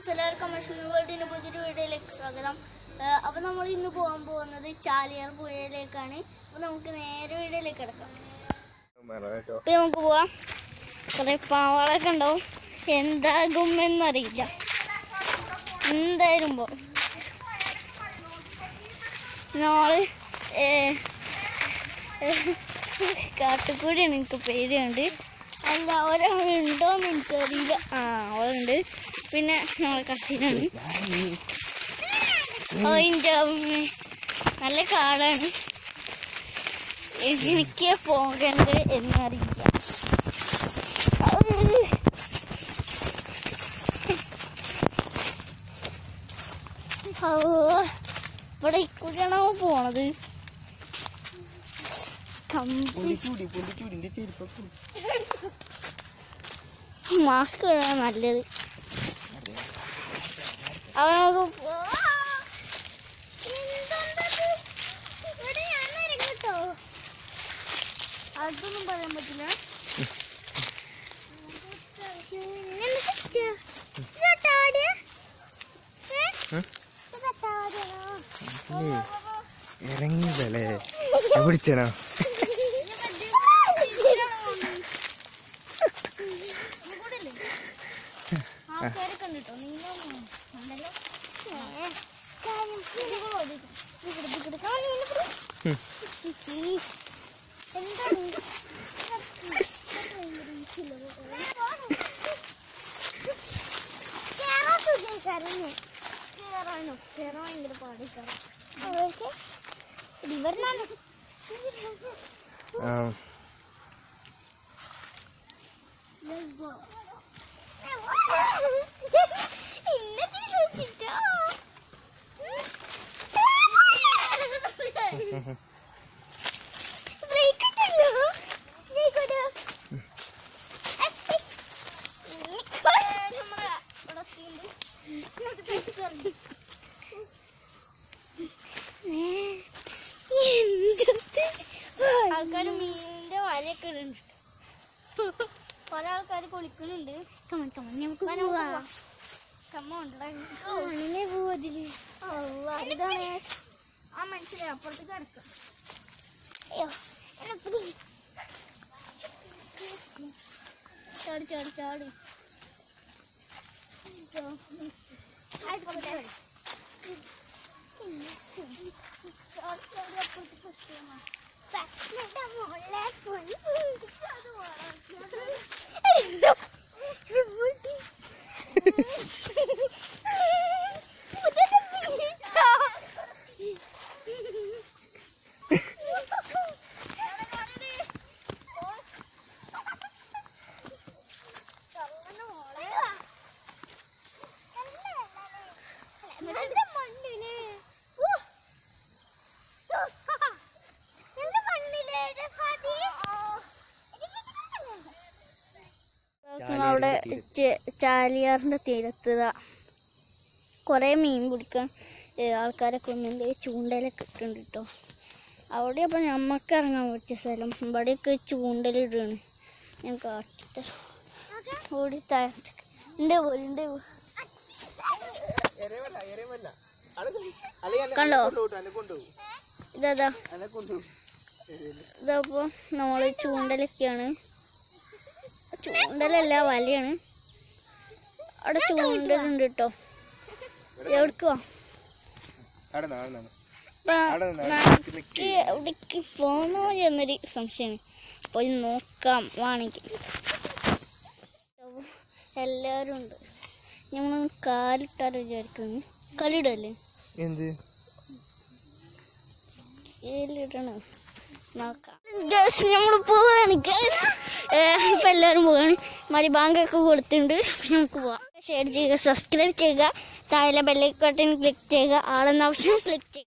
Friends, എല്ലാവർക്കും അശ്വിനി വേൾഡിൻ്റെ പുതിയൊരു വീഡിയോയിലേക്ക് സ്വാഗതം. അപ്പോൾ നമ്മൾ ഇന്ന് പോകാൻ പോകുന്നത് ചാലിയാർ പുഴയിലേക്കാണ്. അപ്പോൾ നമുക്ക് നേരെ വീഡിയോയിലേക്ക് കിടക്കാം. അപ്പോൾ നമുക്ക് പോവാം. കുറേ പാവകളൊക്കെ ഉണ്ടാവും, എന്താകുമെന്നറിയില്ല. എന്തായാലും പോവും. നമ്മള് കാട്ടുകൂടിയാണ്, എനിക്ക് പേടിയുണ്ട്. അല്ല, ഒരാളുണ്ടോയെന്ന് എനിക്കറിയില്ല. അവളുണ്ട്. പിന്നെ നമ്മളെ കസിനാണ്. അതിൻ്റെ നല്ല കാടാണ്, എനിക്ക് പോകേണ്ടത് എന്നറിയില്ല. ഇവിടെ ഇക്കൂടിയാണോ പോണത്? മാസ്ക് ഇടാൻ നല്ലത്. അവ നമുക്ക് അതൊന്നും പറയാൻ പറ്റില്ല. ഇറങ്ങിയതല്ലേ പിടിച്ചണോ? ആൾക്കാർ മീനിന്റെ വലയൊക്കെ ഇടുന്നുണ്ട്. കുറെ ആൾക്കാർ കുളിക്കുന്നുണ്ട്. ആ മനസ്സിലായി, അപ്പുറത്തേക്ക് കിടക്കാം. ചാടി ചാടി ചാടി അവിടെ ചാലിയാറിന്റെ തീരത്ത് കുറെ മീൻ പിടിക്കാൻ ആൾക്കാരൊക്കെ ഒന്നുണ്ട്. ചൂണ്ടയിലൊക്കെ ഇട്ടുണ്ട് കേട്ടോ. അവിടെ അപ്പം ഞമ്മക്ക് ഇറങ്ങാൻ പറ്റിയ സ്ഥലം. ഇവിടെയൊക്കെ ചൂണ്ടലിടാണ്. ഞാൻ കാട്ടിത്തരാം. ഓടി താഴത്തേക്ക് ഉണ്ട് പോലുണ്ട്. കണ്ടോ? ഇതാ ഇതപ്പോ നമ്മള് ചൂണ്ടലൊക്കെയാണ്. ചൂണ്ടലല്ല, വലയാണ്. അവിടെ ചൂണ്ടലുണ്ട് കേട്ടോ. എവിടേക്കുവാ? എവിടേക്ക് പോന്നോ എന്നൊരു സംശയമാണ്. പോയി നോക്കാം വേണമെങ്കിൽ. എല്ലാവരും ഉണ്ട്. നമ്മൾ കാലിട്ടാലോ വിചാരിക്കുന്നു. കാലിടല്ലേ? എന്ത് ഏലിടണോ? നോക്കാം. നമ്മൾ പോവാണ് ഗൈസ്. ഇപ്പം എല്ലാവരും പോവാണ്. മരി ബാങ്കൊക്കെ കൊടുത്തിട്ടുണ്ട്. നമുക്ക് പോവാം. ഷെയർ ചെയ്യുക, സബ്സ്ക്രൈബ് ചെയ്യുക, താഴെ ബെല്ലൈക്കൺ ക്ലിക്ക് ചെയ്യുക, ആളെന്ന ഓപ്ഷൻ ക്ലിക്ക് ചെയ്യുക.